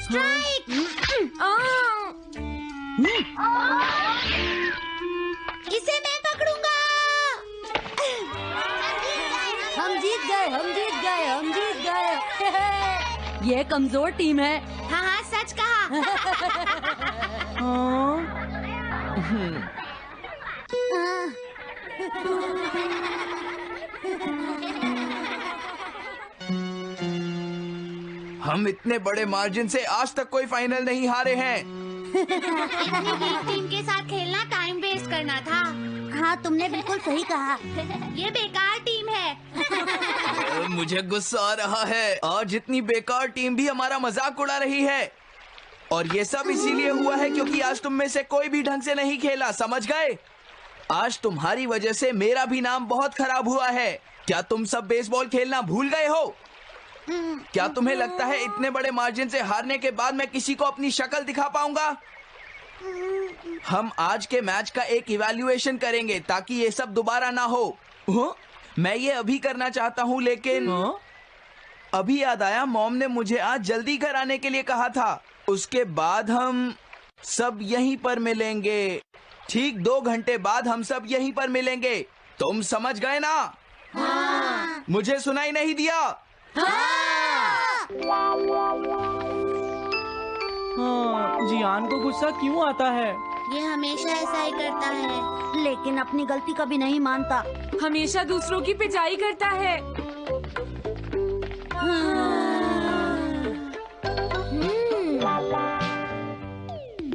Strike. इसे मैं पकड़ूंगा। हम जीत गए, हम जीत गए, हम जीत गए। ये कमजोर टीम है। हाँ हाँ, सच कहा। हम इतने बड़े मार्जिन से आज तक कोई फाइनल नहीं हारे हैं। इतनी वीक टीम के साथ खेलना टाइम वेस्ट करना था। हाँ, तुमने बिल्कुल सही कहा। ये बेकार टीम है। मुझे गुस्सा आ रहा है। आज इतनी बेकार टीम भी हमारा मजाक उड़ा रही है। और ये सब इसीलिए हुआ है क्योंकि आज तुम में से कोई भी ढंग से नहीं खेला, समझ गए? आज तुम्हारी वजह से मेरा भी नाम बहुत खराब हुआ है। क्या तुम सब बेसबॉल खेलना भूल गए हो? क्या तुम्हें लगता है इतने बड़े मार्जिन से हारने के बाद मैं किसी को अपनी शक्ल दिखा पाऊंगा? हम आज के मैच का एक इवैल्यूएशन करेंगे ताकि ये सब दोबारा ना हो। मैं ये अभी करना चाहता हूँ, लेकिन अभी याद आया मॉम ने मुझे आज जल्दी घर आने के लिए कहा था। उसके बाद हम सब यहीं पर मिलेंगे। ठीक 2 घंटे बाद हम सब यहीं पर मिलेंगे। तुम समझ गए ना? हाँ। मुझे सुनाई नहीं दिया? हाँ। जियान को गुस्सा क्यों आता है? ये हमेशा ऐसा ही करता है, लेकिन अपनी गलती कभी नहीं मानता। हमेशा दूसरों की पिटाई करता है।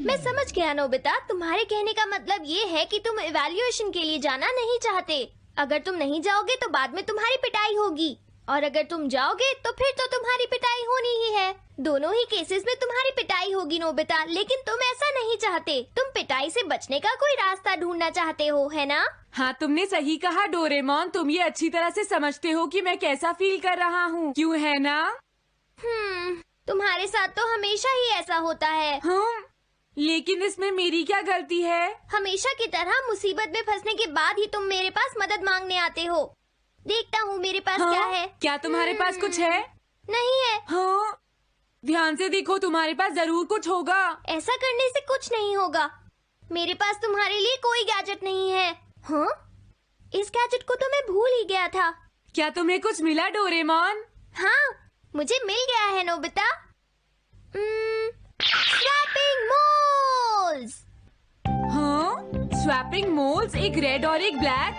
मैं समझ गया नोबिता, तुम्हारे कहने का मतलब ये है कि तुम इवैल्यूएशन के लिए जाना नहीं चाहते। अगर तुम नहीं जाओगे तो बाद में तुम्हारी पिटाई होगी, और अगर तुम जाओगे तो फिर तो तुम्हारी पिटाई होनी ही है। दोनों ही केसेस में तुम्हारी पिटाई होगी नोबिता, लेकिन तुम ऐसा नहीं चाहते। तुम पिटाई से बचने का कोई रास्ता ढूंढना चाहते हो, है ना? हाँ, तुमने सही कहा डोरेमोन। तुम ये अच्छी तरह से समझते हो कि मैं कैसा फील कर रहा हूँ, क्यों है ना? तुम्हारे साथ तो हमेशा ही ऐसा होता है। लेकिन इसमें मेरी क्या गलती है? हमेशा की तरह मुसीबत में फंसने के बाद ही तुम मेरे पास मदद मांगने आते हो। देखता हूँ मेरे पास क्या है। क्या तुम्हारे पास कुछ है? नहीं है। हाँ, ध्यान से देखो, तुम्हारे पास जरूर कुछ होगा। ऐसा करने से कुछ नहीं होगा। मेरे पास तुम्हारे लिए कोई गैजेट नहीं है। हाँ? इस गैजेट को तो मैं भूल ही गया था। क्या तुम्हें कुछ मिला डोरेमोन? हाँ, मुझे मिल गया है नोबिता। Swapping moles. हाँ, स्वैपिंग मोल्स, एक रेड और एक ब्लैक।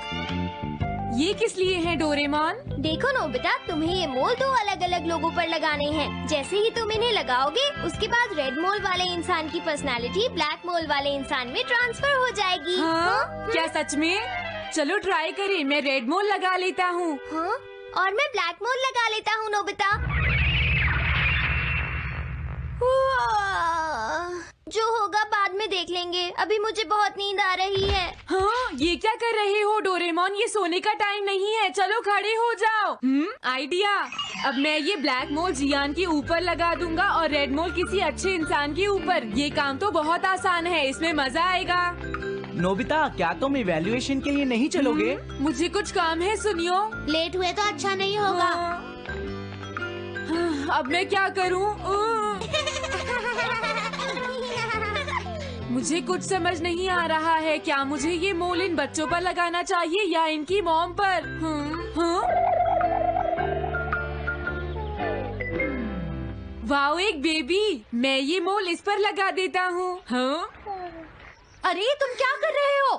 ये किस लिए है डोरेमोन? देखो नोबिता, तुम्हें ये मोल 2 अलग अलग लोगों पर लगाने हैं। जैसे ही तुम इन्हें लगाओगे, उसके बाद रेड मोल वाले इंसान की पर्सनालिटी ब्लैक मोल वाले इंसान में ट्रांसफर हो जाएगी। हाँ? क्या सच में? चलो ट्राई करें। मैं रेड मोल लगा लेता हूँ। हाँ? और मैं ब्लैक मोल लगा लेता हूँ नोबिता। जो होगा बाद में देख लेंगे। अभी मुझे बहुत नींद आ रही है। हाँ, ये क्या कर रहे हो डोरेमोन? ये सोने का टाइम नहीं है। चलो खड़े हो जाओ। आइडिया। अब मैं ये ब्लैक मोल जियान के ऊपर लगा दूंगा और रेड मोल किसी अच्छे इंसान के ऊपर। ये काम तो बहुत आसान है, इसमें मजा आएगा। नोबिता, क्या तुम इवैल्यूएशन के लिए नहीं चलोगे? मुझे कुछ काम है, सुनियो। लेट हुए तो अच्छा नहीं होगा। अब मैं क्या करूं? मुझे कुछ समझ नहीं आ रहा है। क्या मुझे ये मोल इन बच्चों पर लगाना चाहिए या इनकी मॉम पर? वाओ, एक बेबी। मैं ये मोल इस पर लगा देता हूँ। अरे, तुम क्या कर रहे हो?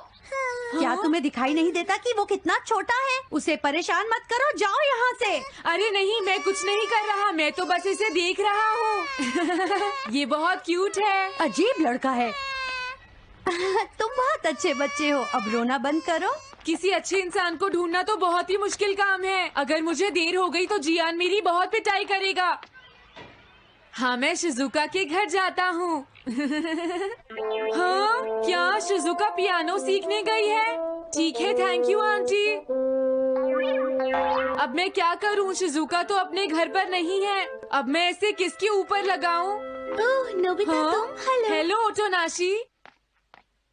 क्या तुम्हें दिखाई नहीं देता कि वो कितना छोटा है? उसे परेशान मत करो, जाओ यहाँ से। अरे नहीं, मैं कुछ नहीं कर रहा। मैं तो बस इसे देख रहा हूँ। ये बहुत क्यूट है। अजीब लड़का है। तुम बहुत अच्छे बच्चे हो। अब रोना बंद करो। किसी अच्छे इंसान को ढूंढना तो बहुत ही मुश्किल काम है। अगर मुझे देर हो गई तो जियान मेरी बहुत पिटाई करेगा। हाँ, मैं शिजुका के घर जाता हूँ। हाँ, क्या शिजुका पियानो सीखने गई है? ठीक है, थैंक यू आंटी। अब मैं क्या करूँ? शिजुका तो अपने घर पर नहीं है। अब मैं इसे किसके ऊपर लगाऊं? ओह नोबिता, हाँ? तुम? हेलो ओटोनाशी।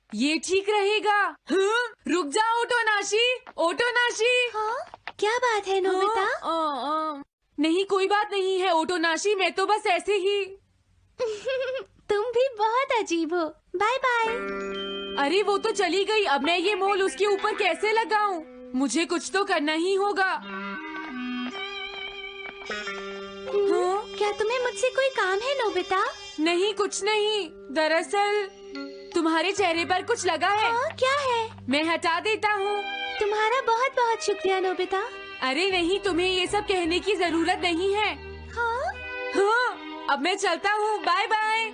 ये ठीक रहेगा। हाँ? रुक जाओ ओटोनाशी। ओटोनाशी। हाँ? क्या बात है नोबिता? नहीं, कोई बात नहीं है ओटोनाशी। मैं तो बस ऐसे ही। तुम भी बहुत अजीब हो। Bye bye. अरे वो तो चली गई, अब मैं ये मोल उसके ऊपर कैसे लगाऊं? मुझे कुछ तो करना ही होगा। हाँ? क्या तुम्हें मुझसे कोई काम है नोबिता? नहीं, कुछ नहीं। दरअसल तुम्हारे चेहरे पर कुछ लगा है। क्या है? मैं हटा देता हूँ। तुम्हारा बहुत बहुत शुक्रिया नोबिता। अरे नहीं, तुम्हें ये सब कहने की जरूरत नहीं है। हाँ? हाँ, अब मैं चलता हूँ। Bye bye.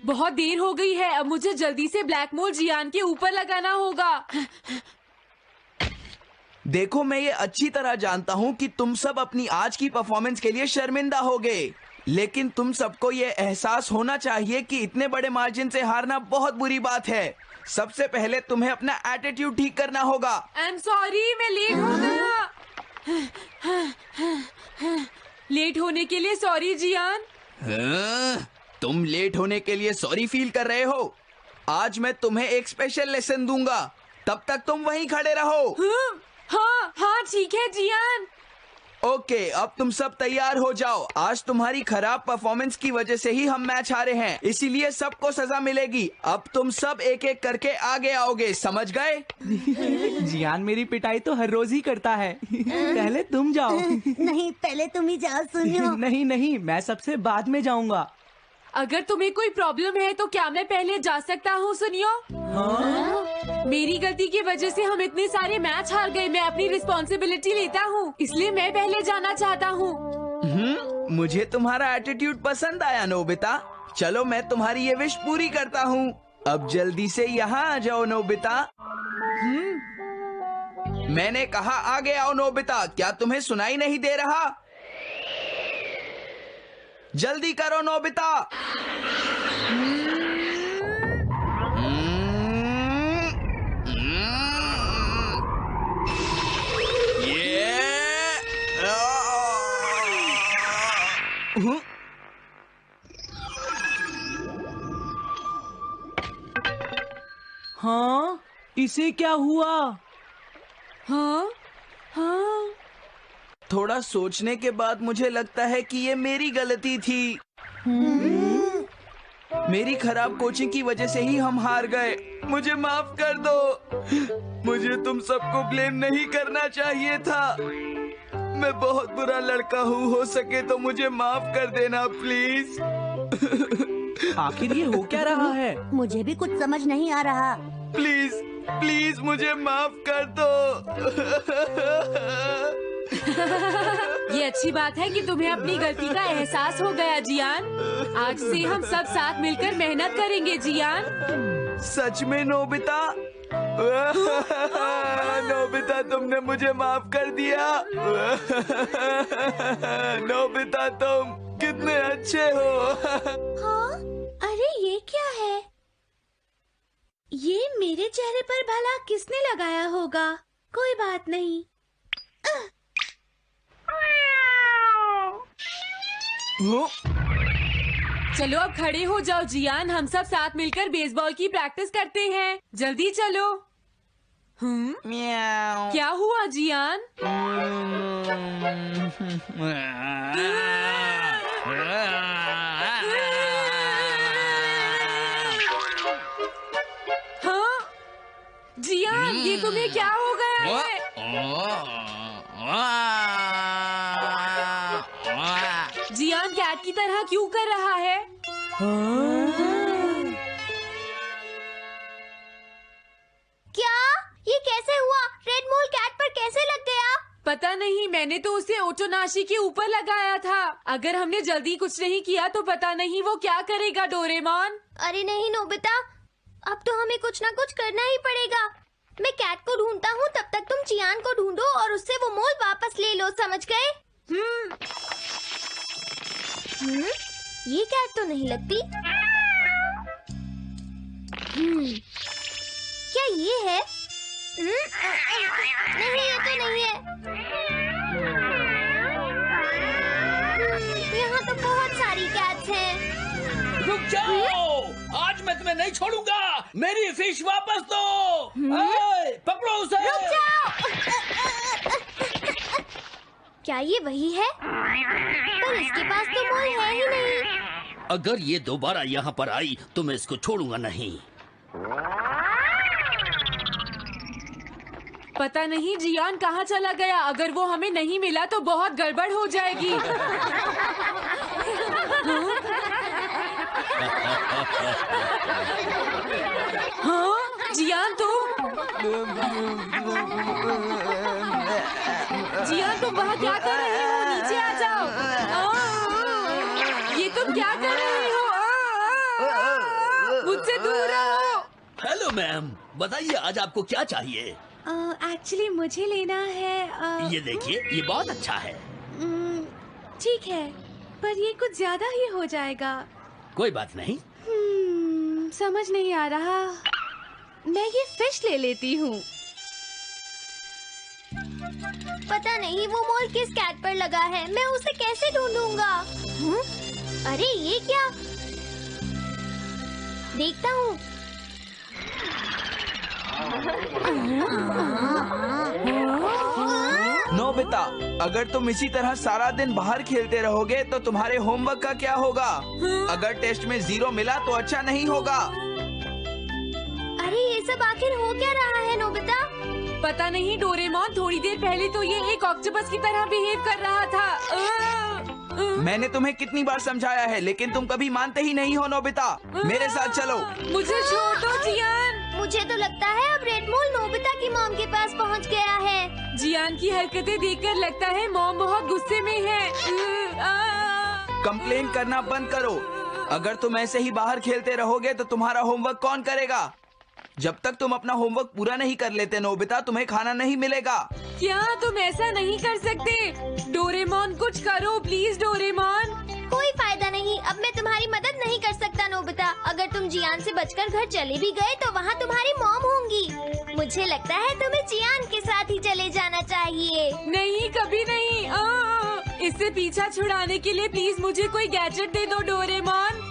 बहुत देर हो गई है, अब मुझे जल्दी से ब्लैक मोल जियान के ऊपर लगाना होगा। देखो, मैं ये अच्छी तरह जानता हूँ कि तुम सब अपनी आज की परफॉर्मेंस के लिए शर्मिंदा होगे, लेकिन तुम सबको ये एहसास होना चाहिए कि इतने बड़े मार्जिन से हारना बहुत बुरी बात है। सबसे पहले तुम्हें अपना एटीट्यूड ठीक करना होगा। आई एम सॉरी, मैं लेट हो गया। लेट होने के लिए सॉरी जियान। हाँ, तुम लेट होने के लिए सॉरी फील कर रहे हो? आज मैं तुम्हें एक स्पेशल लेसन दूंगा, तब तक तुम वहीं खड़े रहो। हाँ हाँ ठीक है जियान। ओके, अब तुम सब तैयार हो जाओ। आज तुम्हारी खराब परफॉर्मेंस की वजह से ही हम मैच हारे हैं, इसीलिए सबको सजा मिलेगी। अब तुम सब एक एक करके आगे आओगे, समझ गए? जियान मेरी पिटाई तो हर रोज ही करता है। पहले तुम जाओ। नहीं, पहले तुम ही जाओ सुनियो। नहीं नहीं, मैं सबसे बाद में जाऊंगा। अगर तुम्हें कोई प्रॉब्लम है तो क्या मैं पहले जा सकता हूँ? सुनियो, मेरी गलती की वजह से हम इतने सारे मैच हार गए। मैं अपनी रिस्पॉन्सिबिलिटी लेता हूँ, इसलिए मैं पहले जाना चाहता हूँ। मुझे तुम्हारा एटीट्यूड पसंद आया नोबिता। चलो, मैं तुम्हारी ये विश पूरी करता हूँ। अब जल्दी से यहाँ आ जाओ नोबिता। मैंने कहा आगे आओ नोबिता, क्या तुम्हें सुनाई नहीं दे रहा? जल्दी करो नोबिता। हाँ, इसे क्या हुआ? हाँ हाँ, थोड़ा सोचने के बाद मुझे लगता है कि ये मेरी गलती थी। मेरी खराब कोचिंग की वजह से ही हम हार गए। मुझे माफ कर दो। मुझे तुम सबको ब्लेम नहीं करना चाहिए था। मैं बहुत बुरा लड़का हूँ, हो सके तो मुझे माफ कर देना प्लीज। आखिर ये हो क्या रहा है? मुझे भी कुछ समझ नहीं आ रहा। प्लीज प्लीज मुझे माफ कर दो। ये अच्छी बात है कि तुम्हें अपनी गलती का एहसास हो गया जियान। आज से हम सब साथ मिलकर मेहनत करेंगे जियान। सच में नोबिता? नोबिता, तुमने मुझे माफ कर दिया। नोबिता, तुम कितने अच्छे हो। हाँ? अरे ये क्या है? ये मेरे चेहरे पर भला किसने लगाया होगा? कोई बात नहीं। चलो अब खड़े हो जाओ जियान, हम सब साथ मिलकर बेसबॉल की प्रैक्टिस करते हैं। जल्दी चलो। म्याऊ। क्या हुआ जियान? हाँ जियान, ये तुम्हें क्या हो गया है? जियान कैट की तरह क्यों कर रहा है? क्या? ये कैसे हुआ? रेड मोल कैट पर कैसे लग गया? पता नहीं, मैंने तो उसे ओटोनाशी के ऊपर लगाया था। अगर हमने जल्दी कुछ नहीं किया तो पता नहीं वो क्या करेगा डोरेमोन। अरे नहीं नोबिता, अब तो हमें कुछ ना कुछ करना ही पड़ेगा। मैं कैट को ढूंढता हूँ, तब तक तुम जियान को ढूंढो और उससे वो मोल वापस ले लो, समझ गए? ये कैट तो नहीं लगती। क्या ये है? नहीं, ये तो नहीं है। यहाँ तो बहुत सारी कैट्स हैं। रुक जाओ, आज मैं तुम्हें नहीं छोड़ूंगा। मेरी फिश वापस दो। पकड़ो उसे। रुक जाओ। क्या ये वही है? पर इसके पास तो मोल है ही नहीं। अगर ये दोबारा यहाँ पर आई तो मैं इसको छोड़ूंगा नहीं। पता नहीं जियान कहाँ चला गया। अगर वो हमें नहीं मिला तो बहुत गड़बड़ हो जाएगी। हाँ जियान तुम वहाँ क्या कर रहे हो? नीचे आ जाओ। ये तुम क्या कर रहे हो? मुझसे दूर रहो। हेलो मैम, बताइए आज आपको क्या चाहिए? एक्चुअली मुझे लेना है ये देखिए, ये बहुत अच्छा है। ठीक है, पर ये कुछ ज्यादा ही हो जाएगा। कोई बात नहीं। समझ नहीं आ रहा। मैं ये फिश ले लेती हूँ। पता नहीं वो मोल किस कैट पर लगा है। मैं उसे कैसे ढूंढूंगा? अरे ये क्या? देखता हूँ। नोबिता, अगर तुम इसी तरह सारा दिन बाहर खेलते रहोगे तो तुम्हारे होमवर्क का क्या होगा? अगर टेस्ट में 0 मिला तो अच्छा नहीं होगा। अरे ये सब आखिर हो क्या रहा है नोबिता? पता नहीं डोरेमोन, थोड़ी देर पहले तो ये एक ऑक्टोपस की तरह बिहेव कर रहा था। मैंने तुम्हें कितनी बार समझाया है, लेकिन तुम कभी मानते ही नहीं हो। नोबिता, मेरे साथ चलो। मुझे छोड़ दो जियान। मुझे तो लगता है अब रेड मोल नोबिता की मॉम के पास पहुंच गया है। जियान की हरकतें देखकर लगता है मॉम बहुत गुस्से में है। कंप्लेन करना बंद करो। अगर तुम ऐसे ही बाहर खेलते रहोगे तो तुम्हारा होमवर्क कौन करेगा? जब तक तुम अपना होमवर्क पूरा नहीं कर लेते नोबिता, तुम्हें खाना नहीं मिलेगा। क्या तुम ऐसा नहीं कर सकते? डोरेमोन कुछ करो प्लीज डोरेमोन। कोई फायदा नहीं, अब मैं तुम्हारी मदद नहीं कर सकता नोबिता। अगर तुम जियान से बचकर घर चले भी गए तो वहाँ तुम्हारी मॉम होंगी। मुझे लगता है तुम्हें जियान के साथ ही चले जाना चाहिए। नहीं, कभी नहीं। इससे पीछा छुड़ाने के लिए प्लीज मुझे कोई गैजेट दे दो डोरेमोन।